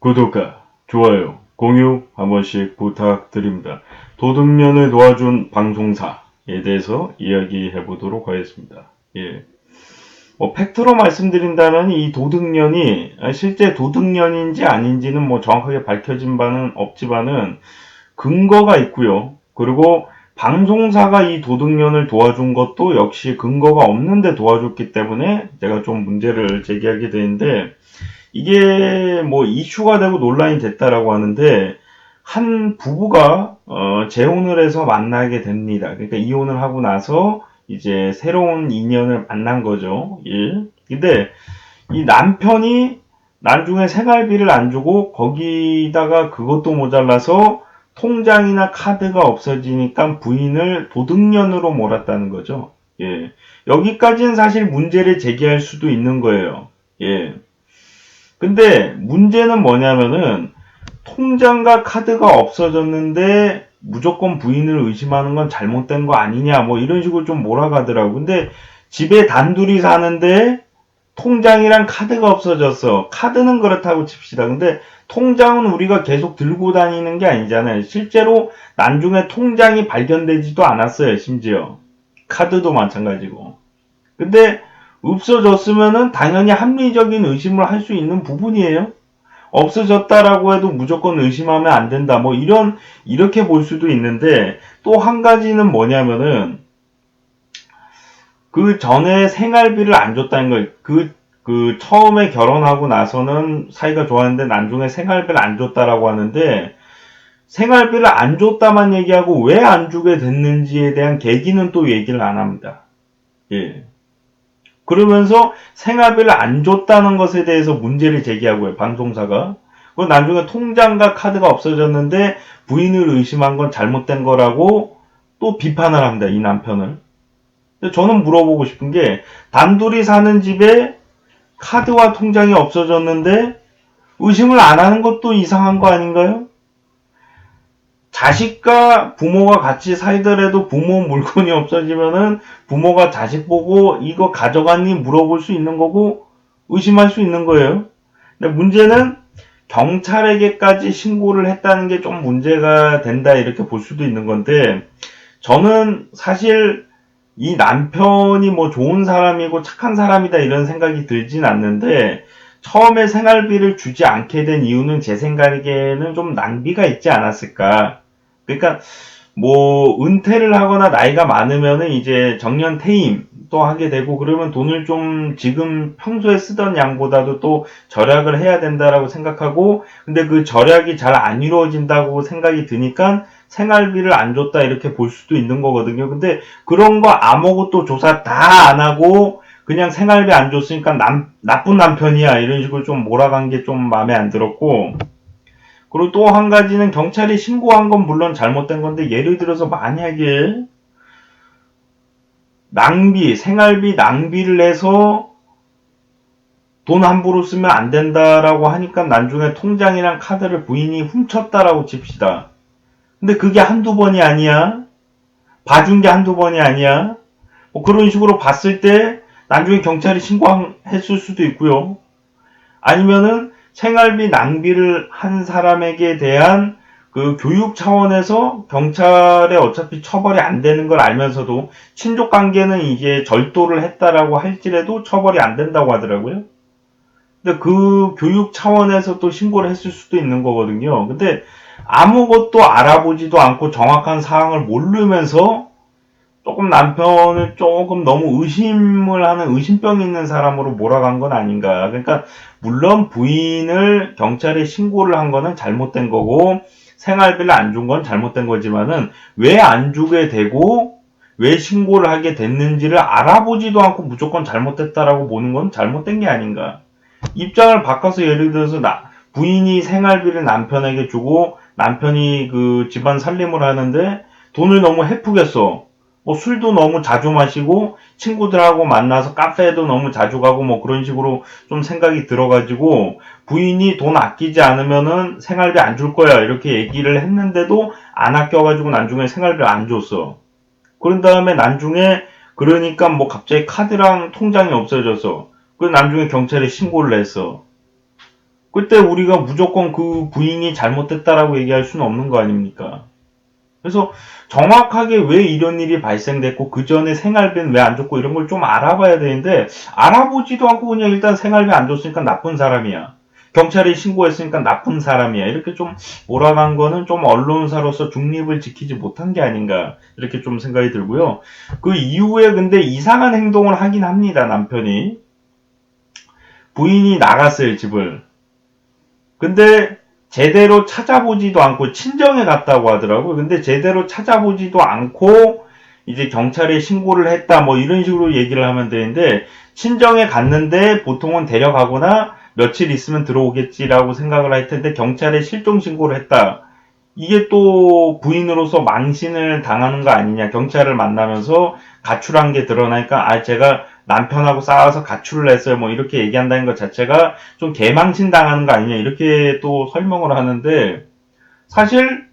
구독과 좋아요, 공유 한 번씩 부탁드립니다. 도둑년을 도와준 방송사에 대해서 이야기해 보도록 하겠습니다. 예. 팩트로 말씀드린다면 이 도둑년이 실제 도둑년인지 아닌지는 정확하게 밝혀진 바는 없지만은 근거가 있고요. 그리고 방송사가 이 도둑년을 도와준 것도 역시 근거가 없는데 도와줬기 때문에 제가 좀 문제를 제기하게 되는데, 이게 이슈가 되고 논란이 됐다라고 하는데, 한 부부가 재혼을 해서 만나게 됩니다. 그러니까 이혼을 하고 나서 이제 새로운 인연을 만난 거죠. 근데 이 남편이 나중에 생활비를 안 주고 거기다가 그것도 모자라서 통장이나 카드가 없어지니까 부인을 도둑년으로 몰았다는 거죠. 예. 여기까지는 사실 문제를 제기할 수도 있는 거예요. 예. 근데 문제는 뭐냐면은 통장과 카드가 없어졌는데 무조건 부인을 의심하는 건 잘못된 거 아니냐 이런 식으로 좀 몰아가더라고. 근데 집에 단둘이 사는데 통장이랑 카드가 없어졌어. 카드는 그렇다고 칩시다. 근데 통장은 우리가 계속 들고 다니는 게 아니잖아요. 실제로 나중에 통장이 발견되지도 않았어요. 심지어 카드도 마찬가지고. 근데 없어졌으면은 당연히 합리적인 의심을 할 수 있는 부분이에요. 없어졌다라고 해도 무조건 의심하면 안 된다. 이렇게 볼 수도 있는데, 또 한 가지는 뭐냐면은, 그 전에 생활비를 안 줬다는 거예요. 처음에 결혼하고 나서는 사이가 좋았는데, 나중에 생활비를 안 줬다라고 하는데, 생활비를 안 줬다만 얘기하고 왜 안 주게 됐는지에 대한 계기는 또 얘기를 안 합니다. 예. 그러면서 생활비를 안 줬다는 것에 대해서 문제를 제기하고요, 방송사가. 그리고 나중에 통장과 카드가 없어졌는데 부인을 의심한 건 잘못된 거라고 또 비판을 합니다, 이 남편을. 저는 물어보고 싶은 게, 단둘이 사는 집에 카드와 통장이 없어졌는데 의심을 안 하는 것도 이상한 거 아닌가요? 자식과 부모가 같이 살더라도 부모 물건이 없어지면은 부모가 자식 보고 이거 가져갔니 물어볼 수 있는 거고 의심할 수 있는 거예요. 근데 문제는 경찰에게까지 신고를 했다는 게 좀 문제가 된다 이렇게 볼 수도 있는 건데, 저는 사실 이 남편이 좋은 사람이고 착한 사람이다 이런 생각이 들진 않는데, 처음에 생활비를 주지 않게 된 이유는 제 생각에는 좀 낭비가 있지 않았을까. 그러니까 은퇴를 하거나 나이가 많으면은 이제 정년 퇴임 또 하게 되고, 그러면 돈을 좀 지금 평소에 쓰던 양보다도 또 절약을 해야 된다라고 생각하고, 근데 그 절약이 잘 안 이루어진다고 생각이 드니까 생활비를 안 줬다 이렇게 볼 수도 있는 거거든요. 근데 그런 거 아무것도 조사 다 안 하고 그냥 생활비 안 줬으니까 나쁜 남편이야 이런 식으로 좀 몰아간 게 좀 마음에 안 들었고, 그리고 또 한 가지는 경찰이 신고한 건 물론 잘못된 건데, 예를 들어서 만약에 생활비 낭비를 해서 돈 함부로 쓰면 안 된다라고 하니까 나중에 통장이랑 카드를 부인이 훔쳤다라고 칩시다. 근데 그게 한두 번이 아니야. 봐준 게 한두 번이 아니야. 그런 식으로 봤을 때 나중에 경찰이 신고했을 수도 있고요. 아니면은 생활비 낭비를 한 사람에게 대한 그 교육 차원에서 경찰에 어차피 처벌이 안 되는 걸 알면서도 친족 관계는 이게 절도를 했다라고 할지라도 처벌이 안 된다고 하더라고요. 근데 그 교육 차원에서 또 신고를 했을 수도 있는 거거든요. 근데 아무것도 알아보지도 않고 정확한 사항을 모르면서 조금 남편을 조금 너무 의심을 하는 의심병 있는 사람으로 몰아간 건 아닌가. 그러니까 물론 부인을 경찰에 신고를 한 거는 잘못된 거고 생활비를 안 준 건 잘못된 거지만은, 왜 안 주게 되고 왜 신고를 하게 됐는지를 알아보지도 않고 무조건 잘못됐다라고 보는 건 잘못된 게 아닌가. 입장을 바꿔서 예를 들어서 부인이 생활비를 남편에게 주고 남편이 그 집안 살림을 하는데 돈을 너무 헤프게 써. 술도 너무 자주 마시고 친구들하고 만나서 카페에도 너무 자주 가고 그런 식으로 좀 생각이 들어가지고, 부인이 돈 아끼지 않으면은 생활비 안 줄 거야 이렇게 얘기를 했는데도 안 아껴가지고 나중에 생활비 안 줬어. 그런 다음에 나중에 그러니까 갑자기 카드랑 통장이 없어져서 그 나중에 경찰에 신고를 했어. 그때 우리가 무조건 그 부인이 잘못됐다라고 얘기할 수는 없는 거 아닙니까? 그래서 정확하게 왜 이런 일이 발생됐고 그 전에 생활비는 왜 안 줬고 이런 걸 좀 알아봐야 되는데 알아보지도 않고 그냥 일단 생활비 안 줬으니까 나쁜 사람이야. 경찰에 신고했으니까 나쁜 사람이야. 이렇게 좀 몰아간 거는 좀 언론사로서 중립을 지키지 못한 게 아닌가 이렇게 좀 생각이 들고요. 그 이후에 근데 이상한 행동을 하긴 합니다. 남편이. 부인이 나갔어요, 집을. 근데 제대로 찾아보지도 않고 친정에 갔다고 하더라고요. 근데 제대로 찾아보지도 않고 이제 경찰에 신고를 했다 뭐 이런 식으로 얘기를 하면 되는데 친정에 갔는데 보통은 데려가거나 며칠 있으면 들어오겠지라고 생각을 할 텐데 경찰에 실종 신고를 했다. 이게 또 부인으로서 망신을 당하는 거 아니냐. 경찰을 만나면서 가출한 게 드러나니까 아 제가 남편하고 싸워서 가출을 했어요. 뭐 이렇게 얘기한다는 것 자체가 좀 개망신 당하는 거 아니냐. 이렇게 또 설명을 하는데 사실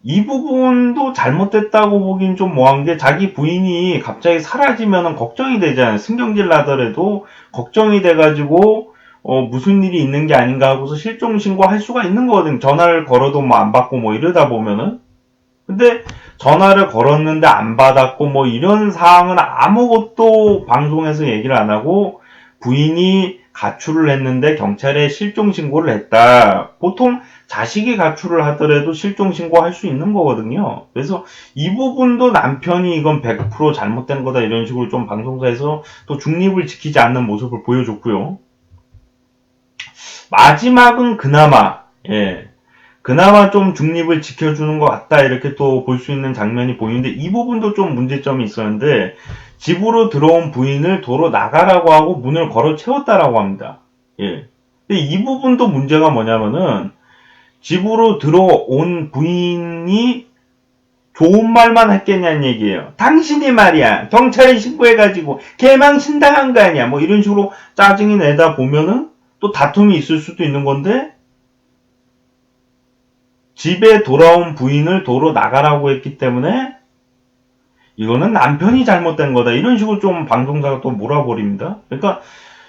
이 부분도 잘못됐다고 보긴 좀 뭐한 게 자기 부인이 갑자기 사라지면 걱정이 되잖아요. 신경질 나더라도 걱정이 돼가지고 무슨 일이 있는 게 아닌가 하고서 실종 신고할 수가 있는 거거든. 전화를 걸어도 뭐 안 받고 뭐 이러다 보면은. 근데 전화를 걸었는데 안 받았고 뭐 이런 사항은 아무것도 방송에서 얘기를 안 하고 부인이 가출을 했는데 경찰에 실종 신고를 했다. 보통 자식이 가출을 하더라도 실종 신고할 수 있는 거거든요. 그래서 이 부분도 남편이 이건 100% 잘못된 거다 이런 식으로 좀 방송사에서 또 중립을 지키지 않는 모습을 보여줬고요. 마지막은 그나마 예. 그나마 좀 중립을 지켜주는 것 같다 이렇게 또 볼 수 있는 장면이 보이는데 이 부분도 좀 문제점이 있었는데 집으로 들어온 부인을 도로 나가라고 하고 문을 걸어 채웠다라고 합니다. 예. 근데 이 부분도 문제가 뭐냐면은 집으로 들어온 부인이 좋은 말만 했겠냐는 얘기예요. 당신이 말이야 경찰에 신고해가지고 개망신당한 거 아니야 뭐 이런 식으로 짜증이 내다 보면은 또 다툼이 있을 수도 있는 건데 집에 돌아온 부인을 도로 나가라고 했기 때문에 이거는 남편이 잘못된 거다. 이런 식으로 좀 방송사가 또 몰아버립니다. 그러니까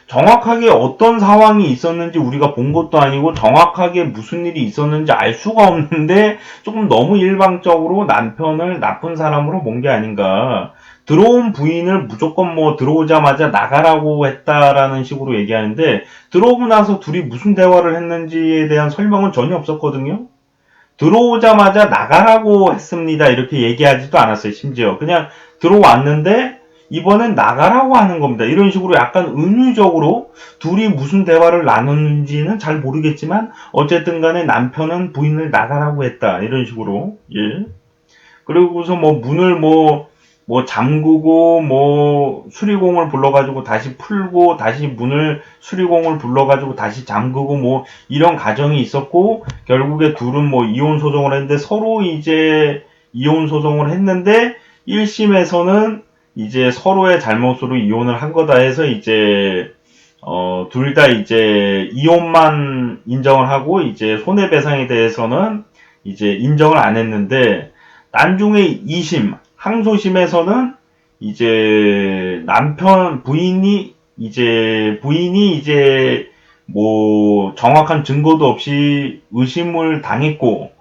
정확하게 어떤 상황이 있었는지 우리가 본 것도 아니고 정확하게 무슨 일이 있었는지 알 수가 없는데 조금 너무 일방적으로 남편을 나쁜 사람으로 본 게 아닌가. 들어온 부인을 무조건 뭐 들어오자마자 나가라고 했다라는 식으로 얘기하는데 들어오고 나서 둘이 무슨 대화를 했는지에 대한 설명은 전혀 없었거든요. 들어오자마자 나가라고 했습니다. 이렇게 얘기하지도 않았어요. 심지어 그냥 들어왔는데 이번엔 나가라고 하는 겁니다. 이런 식으로 약간 은유적으로 둘이 무슨 대화를 나눴는지는 잘 모르겠지만 어쨌든 간에 남편은 부인을 나가라고 했다. 이런 식으로. 예. 그리고서 뭐 문을 뭐 잠그고 뭐 수리공을 불러가지고 다시 풀고 다시 문을 수리공을 불러가지고 다시 잠그고 뭐 이런 과정이 있었고 결국에 둘은 뭐 이혼 소송을 했는데 서로 이제 이혼 소송을 했는데 1심에서는 이제 서로의 잘못으로 이혼을 한 거다 해서 이제 둘 다 이제 이혼만 인정을 하고 이제 손해배상에 대해서는 이제 인정을 안 했는데 나중에 2심 항소심에서는 이제 남편 부인이 이제 뭐 정확한 증거도 없이 의심을 당했고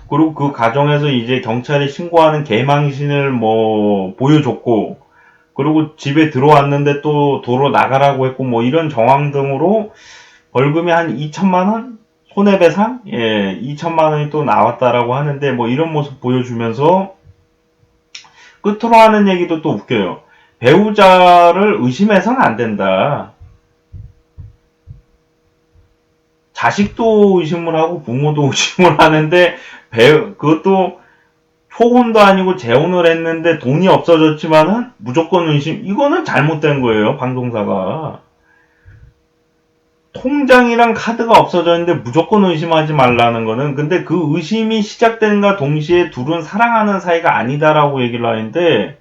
그리고 그 과정에서 이제 경찰에 신고하는 개망신을 뭐 보여줬고 그리고 집에 들어왔는데 또 도로 나가라고 했고 뭐 이런 정황 등으로 벌금이 한 2천만 원? 손해배상? 예, 2천만 원이 또 나왔다라고 하는데 뭐 이런 모습 보여주면서 끝으로 하는 얘기도 또 웃겨요. 배우자를 의심해서는 안 된다. 자식도 의심을 하고 부모도 의심을 하는데 그것도 초혼도 아니고 재혼을 했는데 돈이 없어졌지만은 무조건 의심. 이거는 잘못된 거예요. 방송사가. 통장이랑 카드가 없어졌는데 무조건 의심하지 말라는 거는 근데 그 의심이 시작된과 동시에 둘은 사랑하는 사이가 아니다라고 얘기를 하는데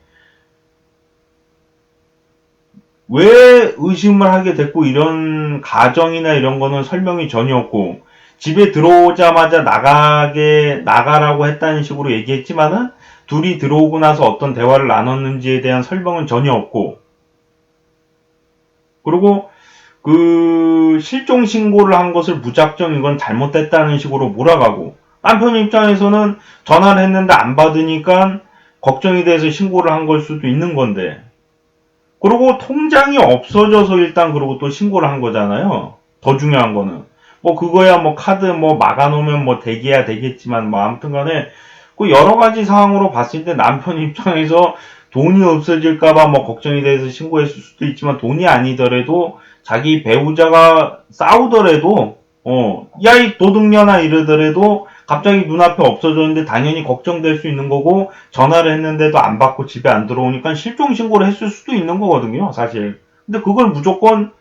왜 의심을 하게 됐고 이런 가정이나 이런 거는 설명이 전혀 없고 집에 들어오자마자 나가라고 했다는 식으로 얘기했지만은 둘이 들어오고 나서 어떤 대화를 나눴는지에 대한 설명은 전혀 없고 그리고 그 실종 신고를 한 것을 무작정 이건 잘못됐다는 식으로 몰아가고, 남편 입장에서는 전화를 했는데 안 받으니까 걱정이 돼서 신고를 한 걸 수도 있는 건데, 그리고 통장이 없어져서 일단 그러고 또 신고를 한 거잖아요. 더 중요한 거는 뭐 그거야 뭐 카드 뭐 막아놓으면 뭐 되기야 되겠지만 뭐 아무튼간에 그 여러 가지 상황으로 봤을 때 남편 입장에서 돈이 없어질까봐 뭐 걱정이 돼서 신고했을 수도 있지만, 돈이 아니더라도 자기 배우자가 싸우더라도 야 이 도둑년아 이러더라도 갑자기 눈앞에 없어졌는데 당연히 걱정될 수 있는 거고, 전화를 했는데도 안 받고 집에 안 들어오니까 실종 신고를 했을 수도 있는 거거든요, 사실. 근데 그걸 무조건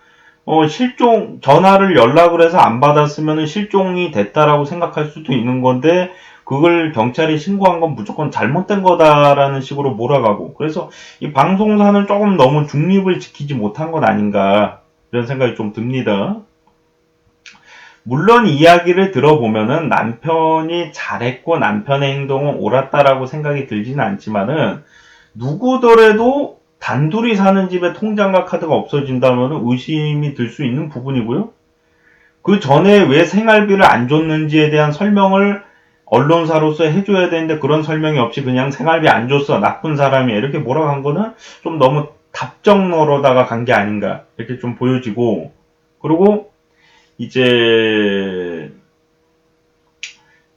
실종 전화를 연락을 해서 안 받았으면 실종이 됐다라고 생각할 수도 있는 건데, 그걸 경찰에 신고한 건 무조건 잘못된 거다라는 식으로 몰아가고, 그래서 이 방송사는 조금 너무 중립을 지키지 못한 건 아닌가 이런 생각이 좀 듭니다. 물론 이야기를 들어보면은 남편이 잘했고 남편의 행동은 옳았다라고 생각이 들지는 않지만은, 누구더라도 단둘이 사는 집에 통장과 카드가 없어진다면 의심이 들 수 있는 부분이고요. 그 전에 왜 생활비를 안 줬는지에 대한 설명을 언론사로서 해줘야 되는데 그런 설명이 없이 그냥 생활비 안 줬어 나쁜 사람이야 이렇게 몰아간 거는 좀 너무 답정너로다가 간 게 아닌가 이렇게 좀 보여지고, 그리고 이제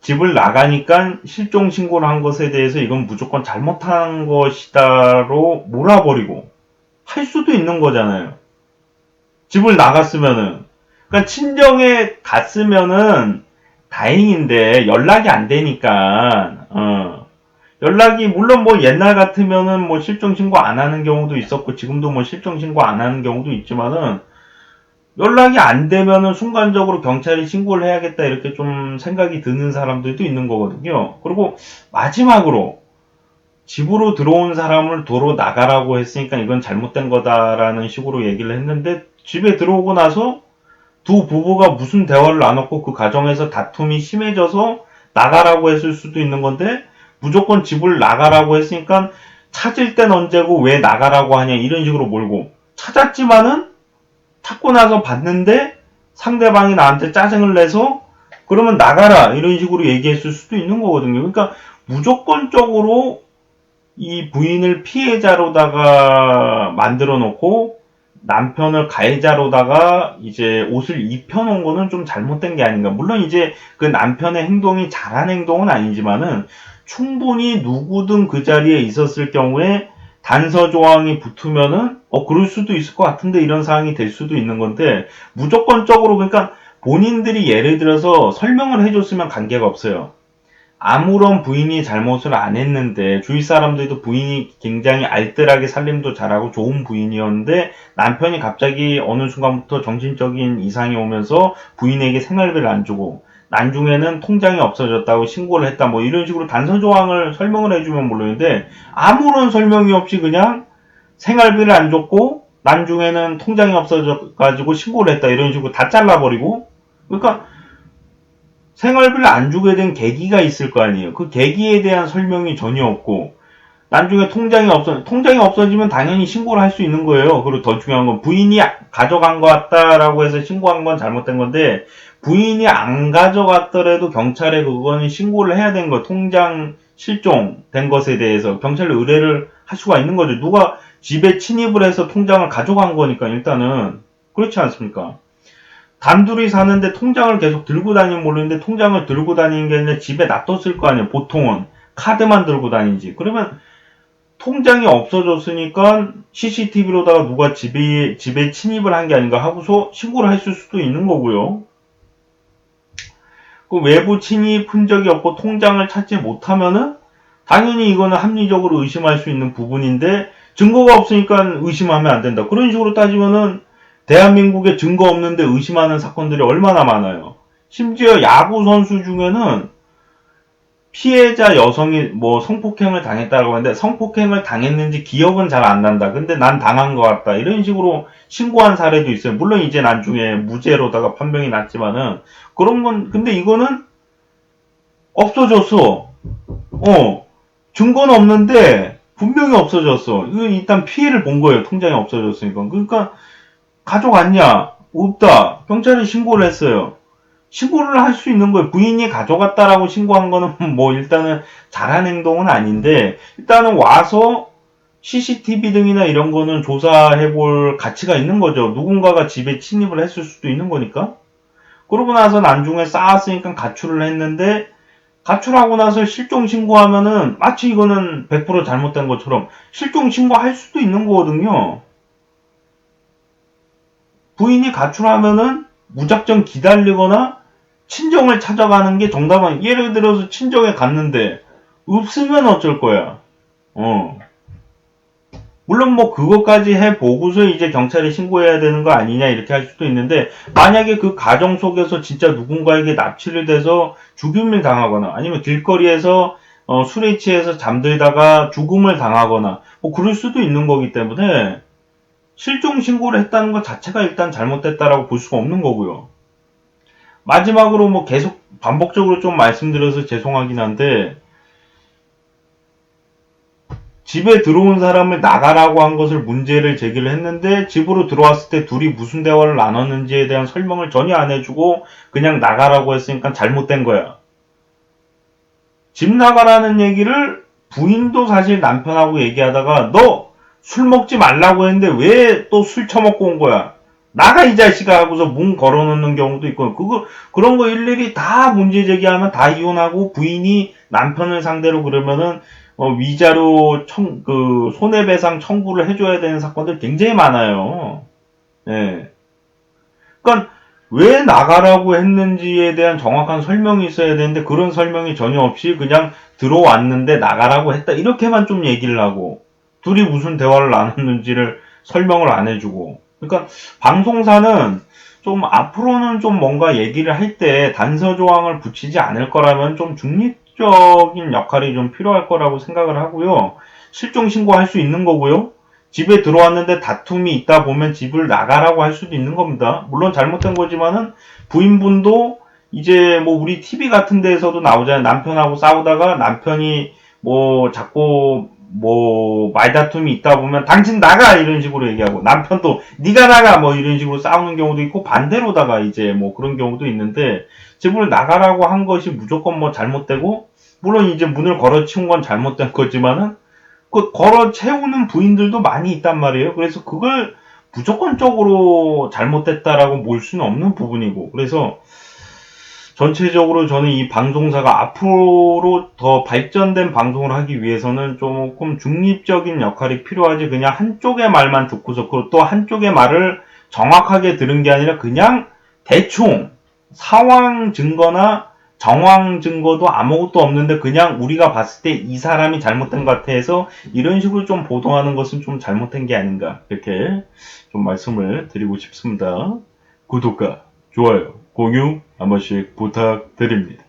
집을 나가니까 실종 신고를 한 것에 대해서 이건 무조건 잘못한 것이다로 몰아버리고 할 수도 있는 거잖아요. 집을 나갔으면은. 그러니까 친정에 갔으면은 다행인데 연락이 안 되니까 연락이 물론 뭐 옛날 같으면은 뭐 실종 신고 안 하는 경우도 있었고 지금도 뭐 실종 신고 안 하는 경우도 있지만은, 연락이 안 되면은 순간적으로 경찰에 신고를 해야겠다 이렇게 좀 생각이 드는 사람들도 있는 거거든요. 그리고 마지막으로 집으로 들어온 사람을 도로 나가라고 했으니까 이건 잘못된 거다라는 식으로 얘기를 했는데, 집에 들어오고 나서 두 부부가 무슨 대화를 나눴고 그 과정에서 다툼이 심해져서 나가라고 했을 수도 있는 건데, 무조건 집을 나가라고 했으니까 찾을 땐 언제고 왜 나가라고 하냐 이런 식으로 몰고, 찾았지만은 찾고 나서 봤는데 상대방이 나한테 짜증을 내서 그러면 나가라 이런 식으로 얘기했을 수도 있는 거거든요. 그러니까 무조건적으로 이 부인을 피해자로다가 만들어 놓고 남편을 가해자로다가 이제 옷을 입혀놓은 거는 좀 잘못된 게 아닌가. 물론 이제 그 남편의 행동이 잘한 행동은 아니지만은 충분히 누구든 그 자리에 있었을 경우에 단서 조항이 붙으면은 그럴 수도 있을 것 같은데 이런 상황이 될 수도 있는 건데, 무조건적으로 그러니까 본인들이 예를 들어서 설명을 해줬으면 관계가 없어요. 아무런 부인이 잘못을 안 했는데 주위 사람들도 부인이 굉장히 알뜰하게 살림도 잘하고 좋은 부인이었는데 남편이 갑자기 어느 순간부터 정신적인 이상이 오면서 부인에게 생활비를 안 주고 나중에는 통장이 없어졌다고 신고를 했다 뭐 이런 식으로 단서 조항을 설명을 해주면 모르는데, 아무런 설명이 없이 그냥 생활비를 안 줬고 나중에는 통장이 없어져가지고 신고를 했다 이런 식으로 다 잘라버리고, 그러니까 생활비를 안 주게 된 계기가 있을 거 아니에요. 그 계기에 대한 설명이 전혀 없고, 나중에 통장이 없어지면 당연히 신고를 할 수 있는 거예요. 그리고 더 중요한 건 부인이 가져간 것 같다라고 해서 신고한 건 잘못된 건데, 부인이 안 가져갔더라도 경찰에 그거는 신고를 해야 되는 거예요. 통장 실종된 것에 대해서 경찰에 의뢰를 할 수가 있는 거죠. 누가 집에 침입을 해서 통장을 가져간 거니까 일단은. 그렇지 않습니까? 단둘이 사는데 통장을 계속 들고 다니면 모르는데 통장을 들고 다니는 게 아니라 집에 놔뒀을 거 아니에요. 보통은 카드만 들고 다니지. 그러면 통장이 없어졌으니까 CCTV로다가 누가 집에 침입을 한 게 아닌가 하고서 신고를 했을 수도 있는 거고요. 그 외부 침입 흔적이 없고 통장을 찾지 못하면은 당연히 이거는 합리적으로 의심할 수 있는 부분인데, 증거가 없으니까 의심하면 안 된다. 그런 식으로 따지면은 대한민국에 증거 없는데 의심하는 사건들이 얼마나 많아요. 심지어 야구 선수 중에는 피해자 여성이 뭐 성폭행을 당했다고 하는데 성폭행을 당했는지 기억은 잘 안 난다. 근데 난 당한 것 같다. 이런 식으로 신고한 사례도 있어요. 물론 이제 나중에 무죄로다가 판명이 났지만은, 그런 건 근데 이거는 없어졌어. 증거는 없는데 분명히 없어졌어. 이거 일단 피해를 본 거예요. 통장이 없어졌으니까. 그러니까 가져갔냐? 없다. 경찰에 신고를 했어요. 신고를 할 수 있는 거예요. 부인이 가져갔다라고 신고한 거는 뭐 일단은 잘한 행동은 아닌데, 일단은 와서 CCTV 등이나 이런 거는 조사해 볼 가치가 있는 거죠. 누군가가 집에 침입을 했을 수도 있는 거니까. 그러고 나서 나중에 쌓았으니까 가출을 했는데, 가출하고 나서 실종 신고하면은 마치 이거는 100% 잘못된 것처럼 실종 신고할 수도 있는 거거든요. 부인이 가출하면은 무작정 기다리거나 친정을 찾아가는 게 정답은, 예를 들어서 친정에 갔는데 없으면 어쩔 거야. 어. 물론 뭐 그것까지 해보고서 이제 경찰에 신고해야 되는 거 아니냐 이렇게 할 수도 있는데, 만약에 그 가정 속에서 진짜 누군가에게 납치를 돼서 죽임을 당하거나 아니면 길거리에서 술에 취해서 잠들다가 죽음을 당하거나 뭐 그럴 수도 있는 거기 때문에 실종 신고를 했다는 것 자체가 일단 잘못됐다라고 볼 수가 없는 거고요. 마지막으로 뭐 계속 반복적으로 좀 말씀드려서 죄송하긴 한데, 집에 들어온 사람을 나가라고 한 것을 문제를 제기를 했는데, 집으로 들어왔을 때 둘이 무슨 대화를 나눴는지에 대한 설명을 전혀 안 해주고 그냥 나가라고 했으니까 잘못된 거야. 집 나가라는 얘기를 부인도 사실 남편하고 얘기하다가 너 술 먹지 말라고 했는데 왜 또 술 처먹고 온 거야? 나가 이 자식아 하고서 문 걸어놓는 경우도 있고, 그런 거 일일이 다 문제 제기하면 다 이혼하고, 부인이 남편을 상대로 그러면은 위자료 손해배상 청구를 해줘야 되는 사건들 굉장히 많아요. 예. 그러니까 왜 나가라고 했는지에 대한 정확한 설명이 있어야 되는데, 그런 설명이 전혀 없이 그냥 들어왔는데 나가라고 했다 이렇게만 좀 얘기를 하고, 둘이 무슨 대화를 나눴는지를 설명을 안 해주고. 그러니까 방송사는 좀 앞으로는 좀 뭔가 얘기를 할 때 단서 조항을 붙이지 않을 거라면 좀 중립적인 역할이 좀 필요할 거라고 생각을 하고요. 실종 신고할 수 있는 거고요. 집에 들어왔는데 다툼이 있다 보면 집을 나가라고 할 수도 있는 겁니다. 물론 잘못된 거지만은, 부인분도 이제 뭐 우리 TV 같은 데에서도 나오잖아요. 남편하고 싸우다가 남편이 뭐 자꾸 뭐 말다툼이 있다 보면 당신 나가 이런 식으로 얘기하고, 남편도 네가 나가 뭐 이런 식으로 싸우는 경우도 있고, 반대로다가 이제 뭐 그런 경우도 있는데, 집을 나가라고 한 것이 무조건 뭐 잘못되고, 물론 이제 문을 걸어치운 건 잘못된 거지만은 그 걸어 채우는 부인들도 많이 있단 말이에요. 그래서 그걸 무조건적으로 잘못됐다라고 몰 수는 없는 부분이고, 그래서 전체적으로 저는 이 방송사가 앞으로 더 발전된 방송을 하기 위해서는 조금 중립적인 역할이 필요하지, 그냥 한쪽의 말만 듣고서 또 한쪽의 말을 정확하게 들은 게 아니라 그냥 대충 상황 증거나 정황 증거도 아무것도 없는데 그냥 우리가 봤을 때 이 사람이 잘못된 것 같아 해서 이런 식으로 좀 보도하는 것은 좀 잘못된 게 아닌가, 이렇게 좀 말씀을 드리고 싶습니다. 구독과 좋아요, 공유 한 번씩 부탁드립니다.